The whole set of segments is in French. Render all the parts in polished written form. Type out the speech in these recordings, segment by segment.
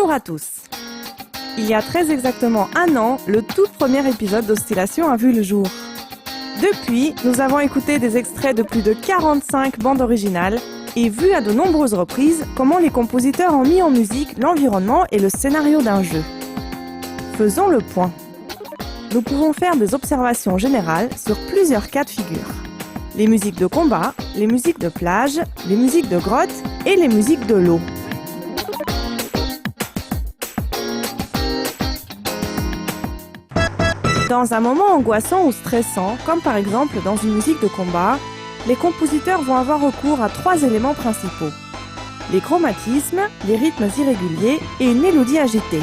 Bonjour à tous. Il y a très exactement un an, le tout premier épisode d'Oscillation a vu le jour. Depuis, nous avons écouté des extraits de plus de 45 bandes originales et vu à de nombreuses reprises comment les compositeurs ont mis en musique l'environnement et le scénario d'un jeu. Faisons le point. Nous pouvons faire des observations générales sur plusieurs cas de figure. Les musiques de combat, les musiques de plage, les musiques de grotte et les musiques de l'eau. Dans un moment angoissant ou stressant, comme par exemple dans une musique de combat, les compositeurs vont avoir recours à 3 éléments principaux. Les chromatismes, les rythmes irréguliers et une mélodie agitée.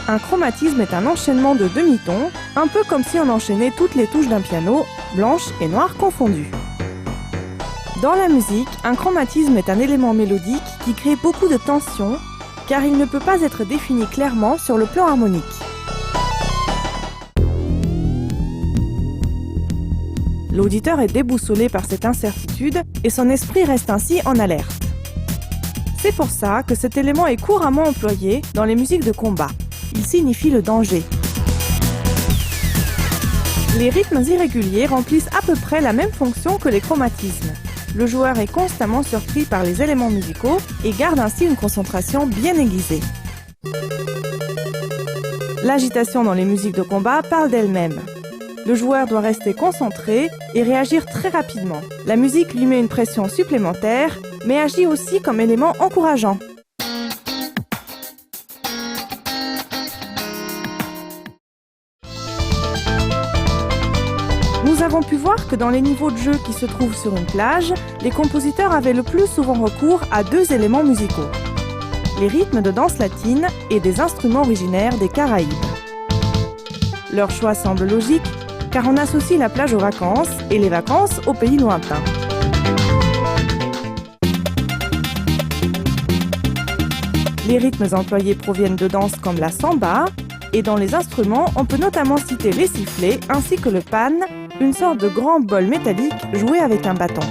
Un chromatisme est un enchaînement de demi-tons, un peu comme si on enchaînait toutes les touches d'un piano, blanches et noires confondues. Dans la musique, un chromatisme est un élément mélodique qui crée beaucoup de tension, car il ne peut pas être défini clairement sur le plan harmonique. L'auditeur est déboussolé par cette incertitude et son esprit reste ainsi en alerte. C'est pour ça que cet élément est couramment employé dans les musiques de combat. Il signifie le danger. Les rythmes irréguliers remplissent à peu près la même fonction que les chromatismes. Le joueur est constamment surpris par les éléments musicaux et garde ainsi une concentration bien aiguisée. L'agitation dans les musiques de combat parle d'elle-même. Le joueur doit rester concentré et réagir très rapidement. La musique lui met une pression supplémentaire, mais agit aussi comme élément encourageant. Nous avons pu voir que dans les niveaux de jeu qui se trouvent sur une plage, les compositeurs avaient le plus souvent recours à 2 éléments musicaux. Les rythmes de danse latine et des instruments originaires des Caraïbes. Leur choix semble logique, car on associe la plage aux vacances et les vacances aux pays lointains. Les rythmes employés proviennent de danses comme la samba, et dans les instruments, on peut notamment citer les sifflets ainsi que le pan, une sorte de grand bol métallique joué avec un bâton.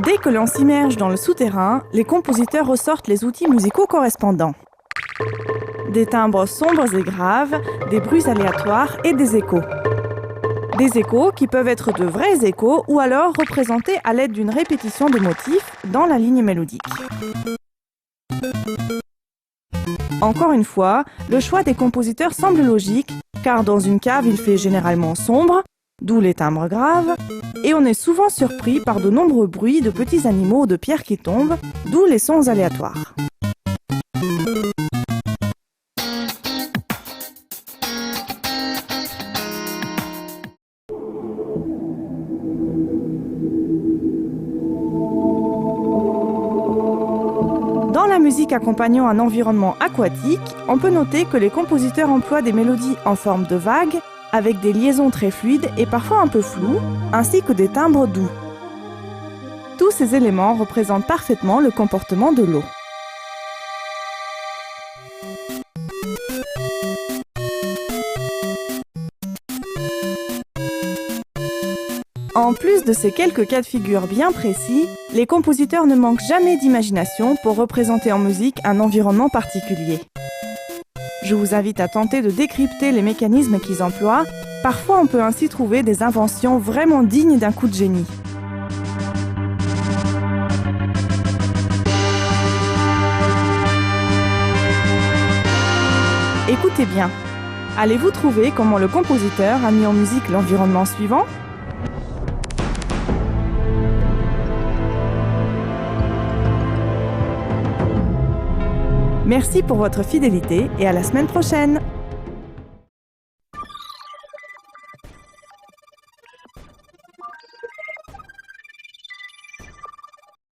Dès que l'on s'immerge dans le souterrain, les compositeurs ressortent les outils musicaux correspondants. Des timbres sombres et graves, des bruits aléatoires et des échos. Des échos qui peuvent être de vrais échos ou alors représentés à l'aide d'une répétition de motifs dans la ligne mélodique. Encore une fois, le choix des compositeurs semble logique, car dans une cave il fait généralement sombre, d'où les timbres graves, et on est souvent surpris par de nombreux bruits de petits animaux ou de pierres qui tombent, d'où les sons aléatoires. Dans la musique accompagnant un environnement aquatique, on peut noter que les compositeurs emploient des mélodies en forme de vagues, avec des liaisons très fluides et parfois un peu floues, ainsi que des timbres doux. Tous ces éléments représentent parfaitement le comportement de l'eau. En plus de ces quelques cas de figure bien précis, les compositeurs ne manquent jamais d'imagination pour représenter en musique un environnement particulier. Je vous invite à tenter de décrypter les mécanismes qu'ils emploient. Parfois, on peut ainsi trouver des inventions vraiment dignes d'un coup de génie. Écoutez bien. Allez-vous trouver comment le compositeur a mis en musique l'environnement suivant ? Merci pour votre fidélité et à la semaine prochaine!